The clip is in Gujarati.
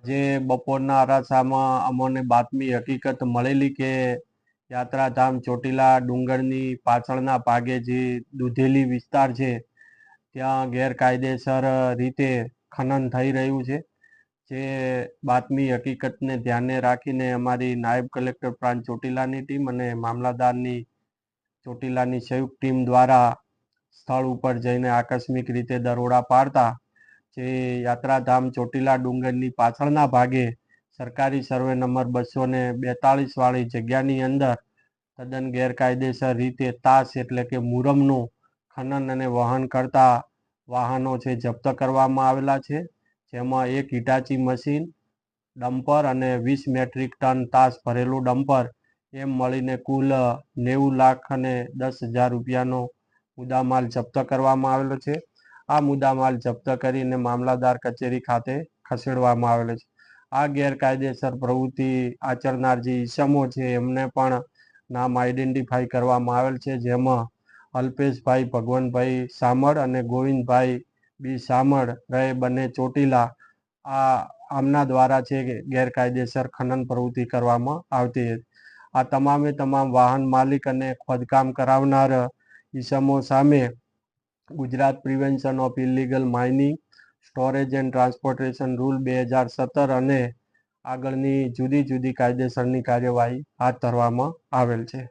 આજે બપોરના અરસામાં અમને બાતમી હકીકત મળેલી કે યાત્રાધામ ચોટીલા ડુંગરની પાછળના ભાગે જે દૂધેલી વિસ્તાર છે ત્યાં ગેરકાયદેસર રીતે ખનન થઈ રહ્યું છે. જે બાતમી હકીકતને ધ્યાને રાખીને અમારી નાયબ કલેક્ટર પ્રાંત ચોટીલાની ટીમ અને મામલાદારની ચોટીલાની સંયુક્ત ટીમ દ્વારા સ્થળ ઉપર જઈને આકસ્મિક રીતે દરોડા પાડતા જે યાત્રાધામ ચોટીલા ડુંગરની પાછળના ભાગે સરકારી સર્વે નંબર 242 વાળી જગ્યાની અંદર તદ્દન ગેરકાયદેસર રીતે તાસ એટલે કે મુરમનું ખનન અને વહન કરતા વાહનો છે જપ્ત કરવામાં આવેલા છે, જેમાં એક હિટાચી મશીન, ડમ્પર અને 20 મેટ્રિક ટન તાસ ભરેલું ડમ્પર એમ મળીને કુલ 90,10,000 રૂપિયાનો મુદ્દામાલ જપ્ત કરવામાં આવેલો છે. આ મુદ્દામાલ જપ્ત કરીને મામલાદાર કચેરી ખાતે ખસેડવામાં આવેલો છે. આ ગેરકાયદેસર પ્રવૃત્તિ આચરનાર જે ઈસમો છે એમને પણ નામ આઈડેન્ટિફાઈ કરવામાં આવેલ છે, જેમાં અલ્પેશભાઈ ભગવાનભાઈ સામળ અને ગોવિંદભાઈ બી સામળ રહે બંને ચોટીલા આમના દ્વારા છે ગેરકાયદેસર ખનન પ્રવૃત્તિ કરવામાં આવતી હતી. આ તમામે તમામ વાહન માલિક અને ખોદકામ કરાવનાર ઈસમો સામે Gujarat prevention of illegal mining, storage and transportation rule 2017 અને આગળની જુદી જુદી કાયદેસરની કાર્યવાહી હાથ ધરવામાં આવેલ છે.